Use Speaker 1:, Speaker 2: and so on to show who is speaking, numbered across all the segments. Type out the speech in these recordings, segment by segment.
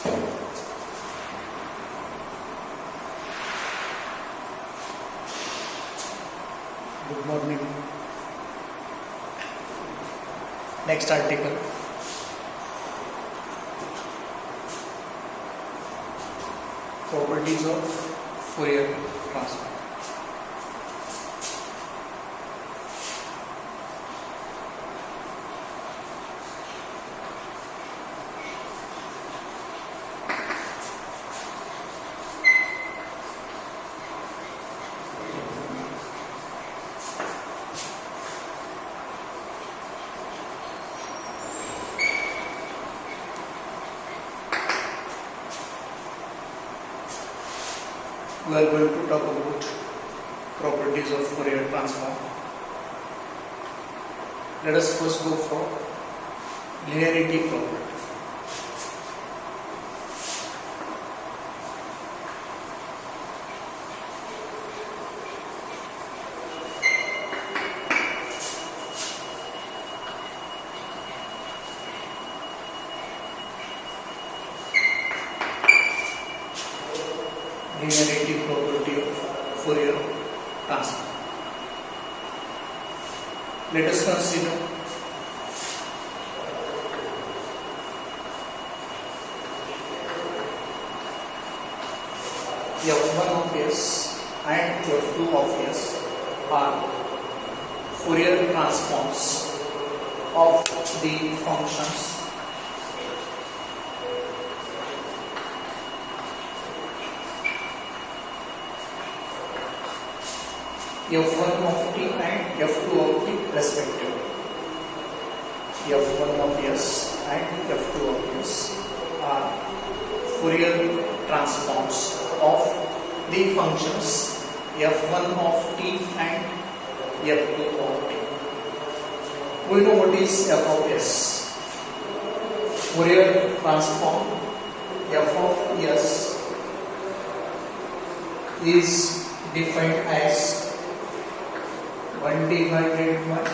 Speaker 1: Good morning. Next article. Properties of Fourier transform. We are going to talk about properties of Fourier transform. Let us first go for linearity property. Linearity property of Fourier transform. Let us consider f1 of s and f2 of s are Fourier transforms of the functions f1 of t and f2 of t respectively. f1 of s and f2 of s are Fourier transforms of the functions f1 of t and f2 of t. We know what is f of s. Fourier transform f of s is defined as 1 divided by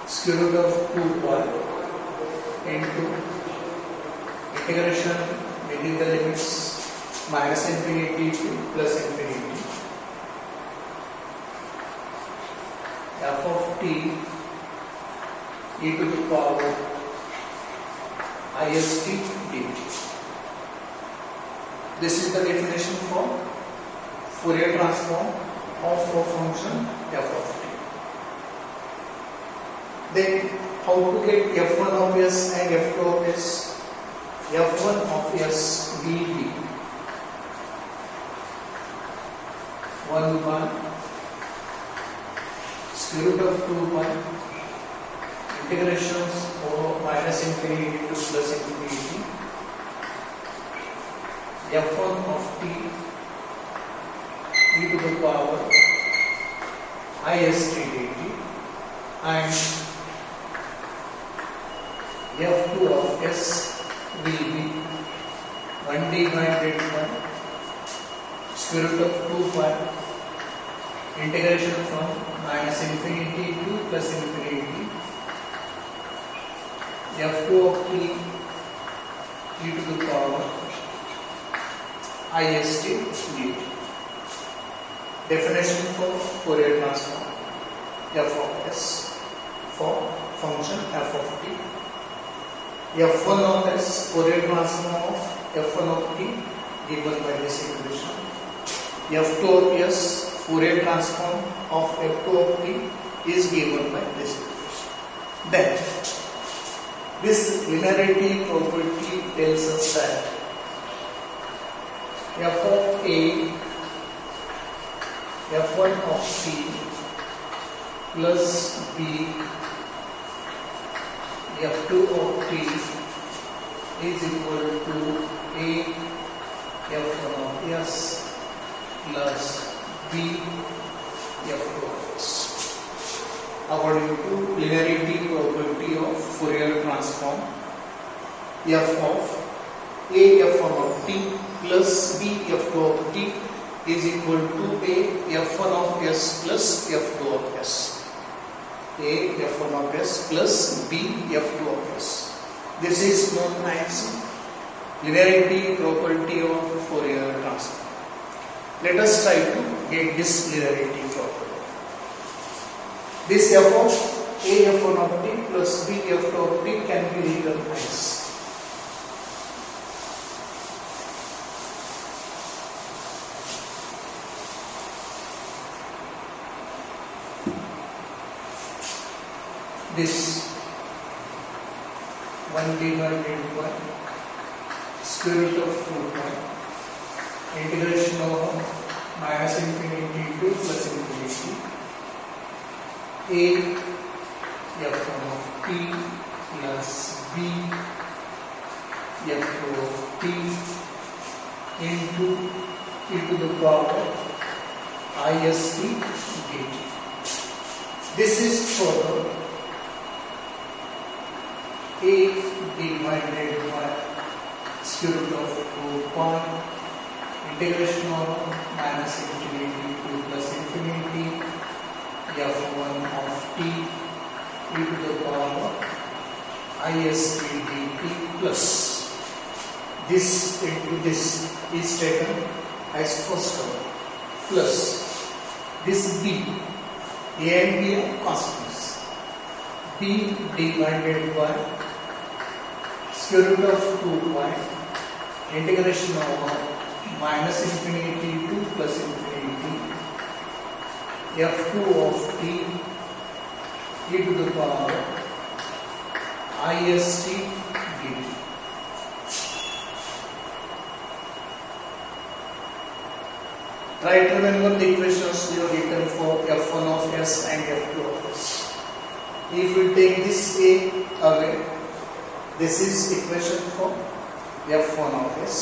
Speaker 1: square root of 2 pi into integration within the limits minus infinity to plus infinity f of t e to the power ist dt. This is the definition for Fourier transform of a function f of t. Then how to get f1 of s and f2 of s? f1 of s will be 1 by square root of 2 pi integrations over minus infinity to plus infinity f1 of t e to the power ist dt and f2 of s will be 1 divided by square root of 2 pi integration from minus infinity to plus infinity f2 of t e to the power ist dt. Definition for Fourier transform f of s for function f of t. f1 of s Fourier transform of f1 of t given by this equation. f2 of s Fourier transform of f2 of t is given by this equation. Then this linearity property tells us that f of a f1 of t plus b f2 of t is equal to a f1 of s plus b f2 of s. According to linearity property of Fourier transform, f of a f1 of t plus b f2 of t is equal to a f1 of s plus f2 of s. A f1 of s plus b f2 of s. This is known as Linearity property of Fourier transform. Let us try to get this linearity property. This f of a f1 of t plus b f2 of t can be written as this 1 divided by square root of 2 pi integration of minus infinity to plus infinity a f1 of t plus b f2 of t into e to the power ist dt. This is for a divided by square root of 2 pi integration of minus infinity to plus infinity f1 of t e to the power ist dt plus this into this is taken as first term plus this b a and b are constants b divided by square root of 2 pi integration of minus infinity to plus infinity f2 of t e to the power ist dt. Try to remember the equations we have written for f1 of s and f2 of s. If we take this a away, this is equation for f1 of s.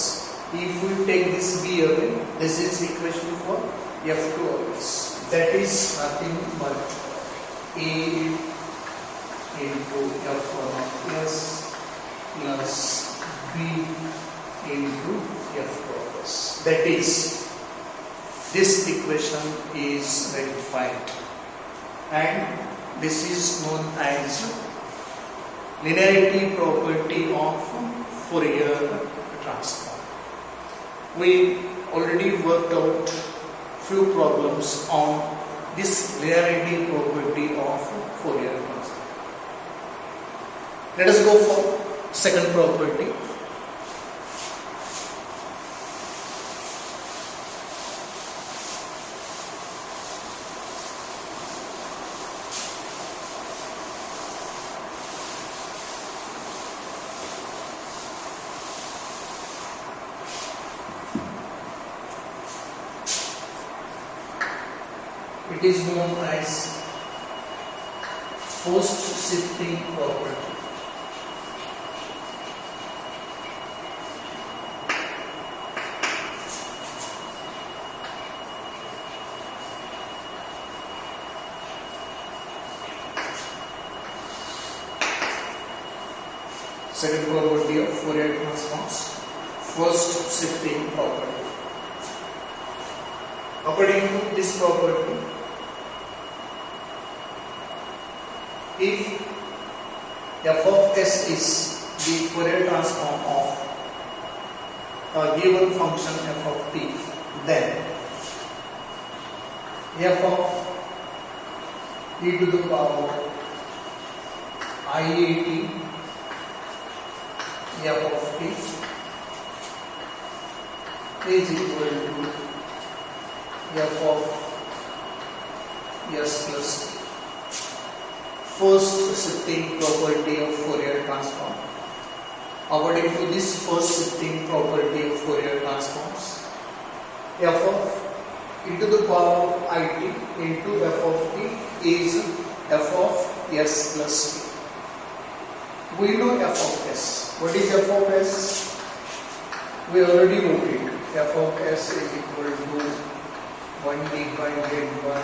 Speaker 1: If we take this b away, this is equation for f2 of s. That is nothing but a into f1 of s plus b into f2 of s. That is, this equation is rectified and this is known as linearity property of Fourier transform. We already worked out few problems on this linearity property of Fourier transform. Let us go for second property. It is known as post shifting property. Second property of Fourier transforms, first shifting property. According to this property, if f of s is the Fourier transform of a given function f of t, then f of e to the power iat f of t is equal to f of s plus t. First shifting property of Fourier transform. According to this first shifting property of Fourier transforms, f of e to the power it into f of t is f of s plus t. We know f of s. What is f of s? We already know it. F of s is equal to 1 divided by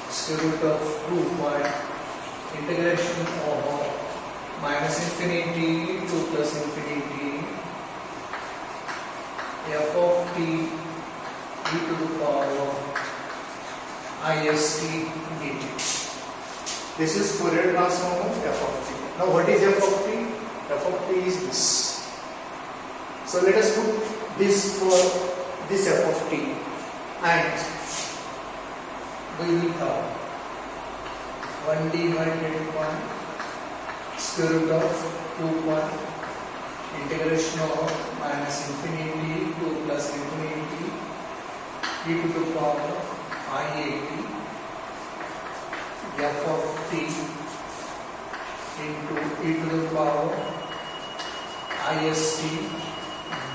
Speaker 1: square root of 2 pi integration of minus infinity to plus infinity f of t e to the power ist dt. This is Fourier transform of f of t. Now what is f of t? F of t is this. So let us put this for this f of t, and we will have 1 divided by square root of 2 pi integration of minus infinity to plus infinity e to the power iat f of t into e to the power ist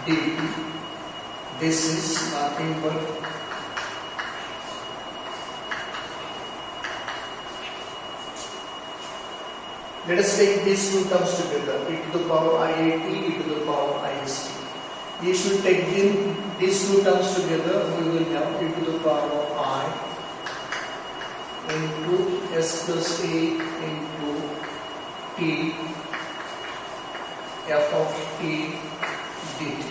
Speaker 1: dt. This is nothing but let us take these two terms together, e to the power iat, e to the power ist. If you take these two terms together, we will have e to the power I into s plus a into t f of t dt.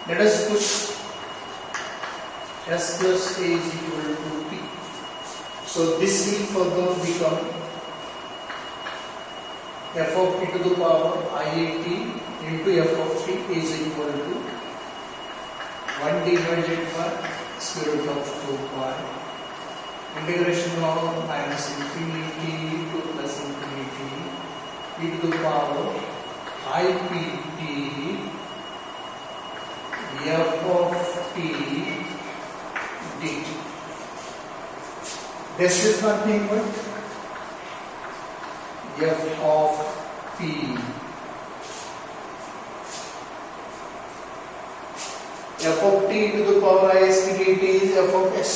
Speaker 1: Let us put s plus a is equal to t. So this will further become f of t to the power iat into f of t is equal to 1 divided by square root of 2 pi integration of minus infinity to plus infinity e to the power ipt f of t dt. This is nothing but f of p. F of t to the power ist dt is f of s.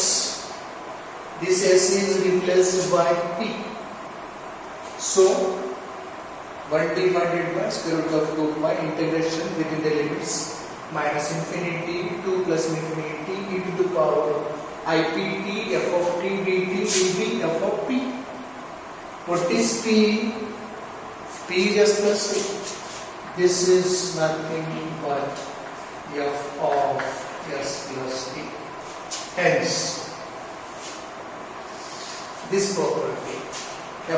Speaker 1: This s is replaced by p. So 1 divided by square root of 2 pi integration within the limits minus infinity to plus infinity e to the power ipt f of t dt will be f of p. What is p? P is s plus a. This is nothing but f of s plus t. Hence, this property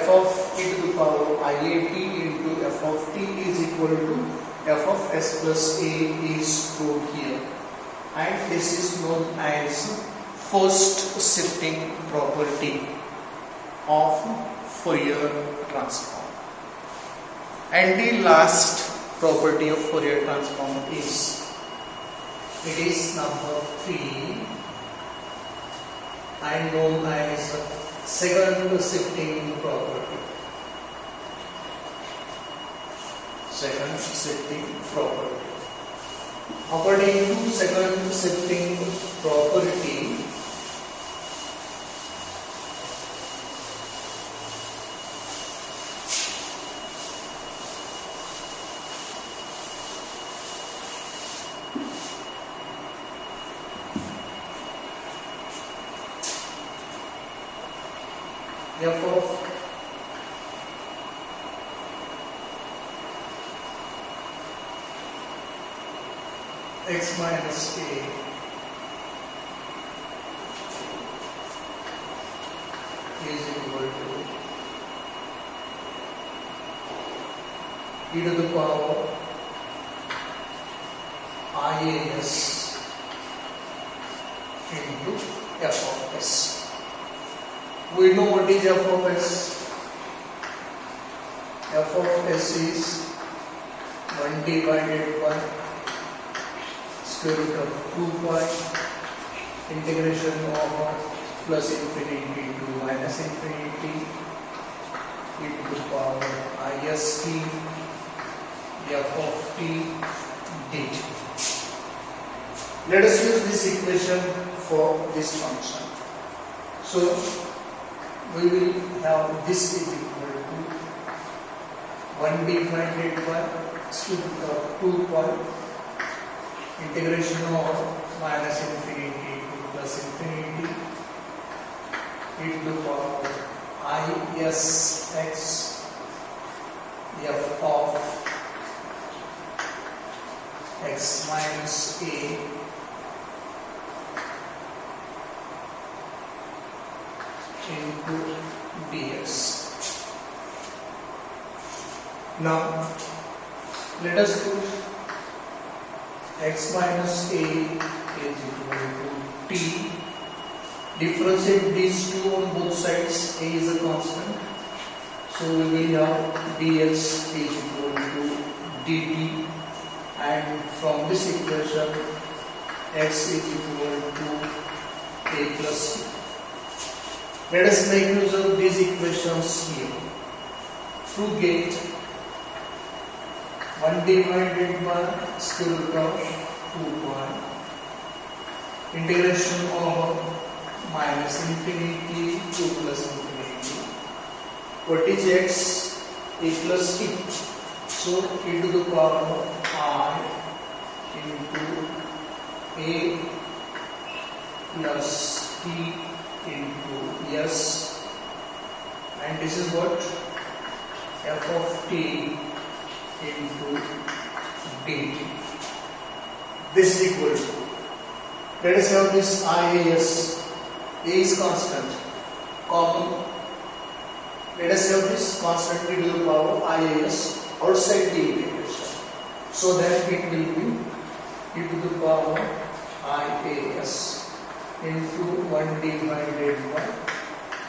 Speaker 1: f of e to the power iat into f of t is equal to f of s plus a is proved here, and this is known as first shifting property of Fourier transform. And the last property of Fourier transform is, it is number 3 and known as second shifting property. Second shifting property. According to second shifting property, f of x minus a is equal to e to the power ias into f of s. We know what is f of s. F of s is 1 divided by square root of 2 pi integration over plus infinity to minus infinity e to the power ist f of t dt. Let us use this equation for this function. So we will have this is equal to 1 divided by square root of 2 pi integration of minus infinity to plus infinity e to the power ist f of x minus a into ds. Now let us put x minus a is equal to t. Differentiate these two on both sides. A is a constant, so we will have dx is equal to dt, and from this equation x is equal to a plus t. Let us make use of these equations here to get 1 divided by square root of 2 integration of minus infinity to plus infinity. What is x? A plus t. So e to the power of I into a plus t into s, and this is what f of t into dt. This is equal to, let us have this IAS. A is constant, common. Let us have this constant e to the power IAS outside the integration. So that it will be e to the power IAS into 1 divided by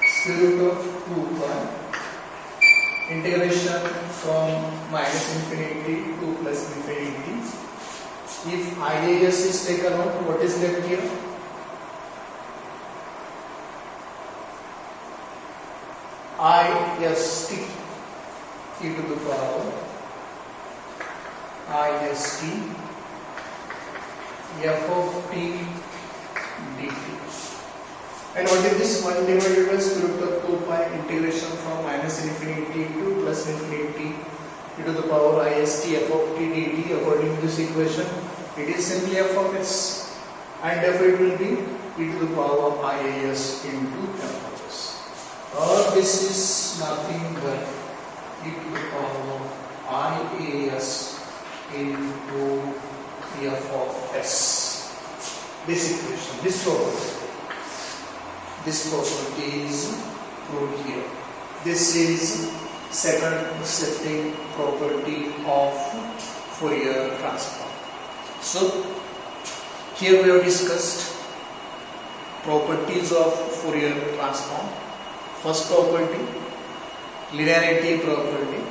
Speaker 1: square root of 2 pi integration from minus infinity to plus infinity. If IAS is taken out, what is left here? IST e to the power IST f of t dt. And what is this? 1 divided by square root of 2 pi integration from minus infinity to plus infinity e to the power ist f of t dt. According to this equation, it is simply f of s, and therefore it will be e to the power of IAS into f of s. Or this is nothing but e to the power of IAS into f of s. This equation, this property is proved here. This is second shifting property of Fourier transform. So here we have discussed properties of Fourier transform. First property, linearity property,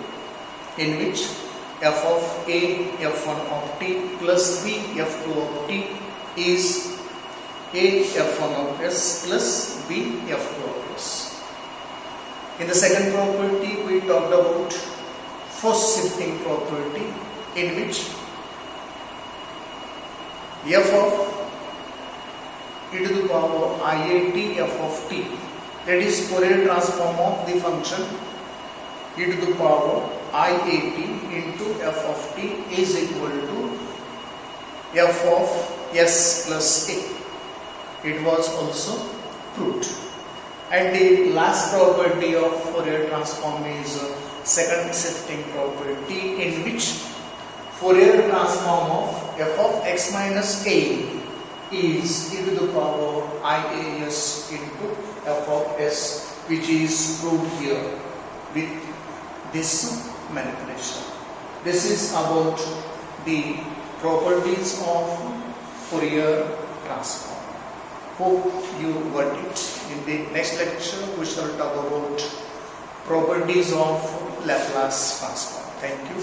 Speaker 1: in which f of a f1 of t plus b f2 of t is a f1 of s plus b f2 of s. In the second property, we talked about first shifting property, in which f of e to the power iat f of t, that is Fourier transform of the function e to the power iat into f of t is equal to f of s plus a. It was also proved. And the last property of Fourier transform is second shifting property, in which Fourier transform of f of x minus a is e to the power ias into f of s, which is proved here with this manipulation. This is about the properties of Fourier transform. Hope you got it. In the next lecture, we shall talk about properties of Laplace transform. Thank you.